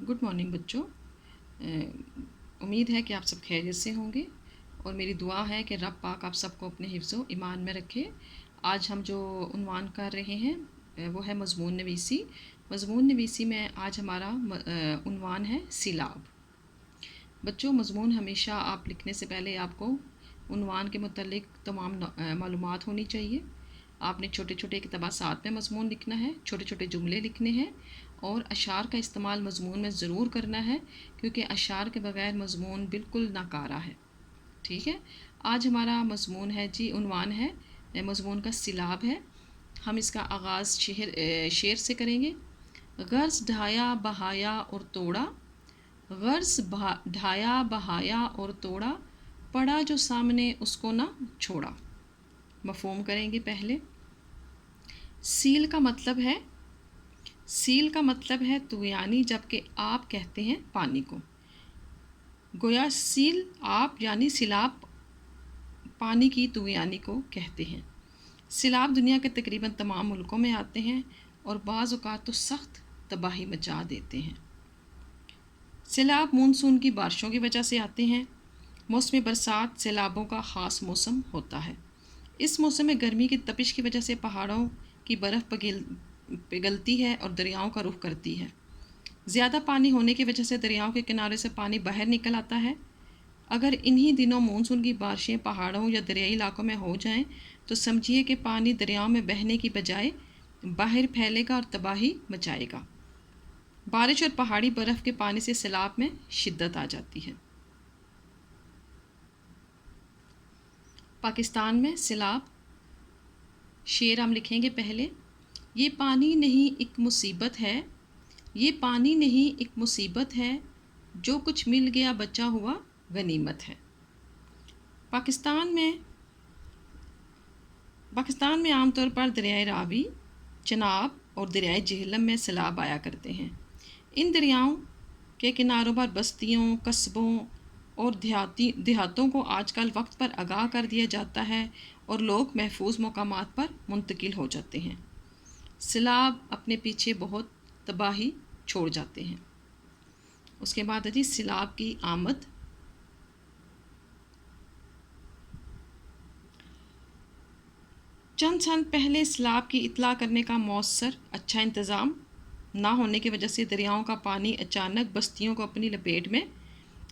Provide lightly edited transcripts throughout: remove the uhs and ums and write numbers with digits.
Good morning बच्चों। उम्मीद है कि आप सब खैरियत से होंगे और मेरी दुआ है कि रब पाक आप सबको अपने हिफ्ज़ व ईमान में रखे। आज हम जो उन्वान कर रहे हैं वो है मज़मून नवीसी। मज़मून नवीसी में आज हमारा उन्वान है सिलाब। बच्चों, मज़मून हमेशा आप लिखने से पहले आपको उन्वान के मुतल्लिक़ तमाम मालूमात होनी चाहिए। आपने छोटे छोटे इक़्तिबासात में मज़मून लिखना है, छोटे छोटे जुमले लिखने हैं और अशार का इस्तेमाल मज़मून में ज़रूर करना है, क्योंकि अशार के बग़ैर मज़मून बिल्कुल नाकारा है। ठीक है, आज हमारा मज़मून है जी, उन्वान है मज़मून का सिलाब है। हम इसका आगाज़ शेर से करेंगे। गर्ज़ ढाया बहाया और तोड़ा, गर्ज़ ढाया बहाया और तोड़ा, पड़ा जो सामने उसको ना छोड़ा। मफ़हूम करेंगे पहले। सील का मतलब है तुग़यानी, जबकि आप कहते हैं पानी को। गोया सील आप यानी सिलाब पानी की तुग़यानी को कहते हैं। सिलाब दुनिया के तकरीबन तमाम मुल्कों में आते हैं और बाज़ औक़ात तो सख्त तबाही मचा देते हैं। सिलाब मानसून की बारिशों की वजह से आते हैं। मौसम बरसात सैलाबों का ख़ास मौसम होता है। इस मौसम में गर्मी की तपिश की वजह से पहाड़ों की बर्फ़ पिघलती है और दरियाओं का रुख करती है। ज़्यादा पानी होने की वजह से दरियाओं के किनारे से पानी बाहर निकल आता है। अगर इन्हीं दिनों मानसून की बारिशें पहाड़ों या दरियाई इलाकों में हो जाएं, तो समझिए कि पानी दरियाओं में बहने की बजाय बाहर फैलेगा और तबाही मचाएगा। बारिश और पहाड़ी बर्फ़ के पानी से सैलाब में शिद्दत आ जाती है। पाकिस्तान में सैलाब। शेर हम लिखेंगे पहले। ये पानी नहीं एक मुसीबत है, ये पानी नहीं एक मुसीबत है, जो कुछ मिल गया बचा हुआ गनीमत है। पाकिस्तान में आमतौर पर दरियाए रावी, चनाब और दरियाए झेलम में सैलाब आया करते हैं। इन दरियाओं के किनारों पर बस्तियों, कस्बों और देहातों को आजकल वक्त पर आगाह कर दिया जाता है और लोग महफूज मकामात पर मुंतकिल हो जाते हैं। सैलाब अपने पीछे बहुत तबाही छोड़ जाते हैं। उसके बाद है जी सैलाब की आमद। चंद साल पहले सैलाब की इत्तला करने का मौसर अच्छा इंतज़ाम ना होने की वजह से दरियाओं का पानी अचानक बस्तियों को अपनी लपेट में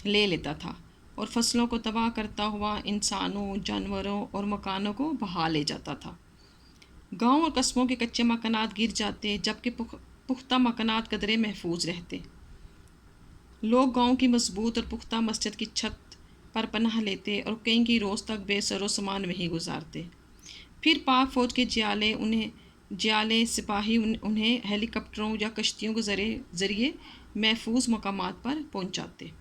ले लेता था और फसलों को तबाह करता हुआ इंसानों, जानवरों और मकानों को बहा ले जाता था। गांव और कस्बों के कच्चे मकानात गिर जाते, जबकि पुख्ता मकानात कदरे महफूज रहते। लोग गांव की मजबूत और पुख्ता मस्जिद की छत पर पनाह लेते और कई रोज़ तक बेसरो सामान वहीं गुजारते। फिर पाक फ़ौज के जियाले सिपाही उन्हें हेलीकॉप्टरों या कश्तियों के ज़रिए महफूज मकामात पर पहुंचाते।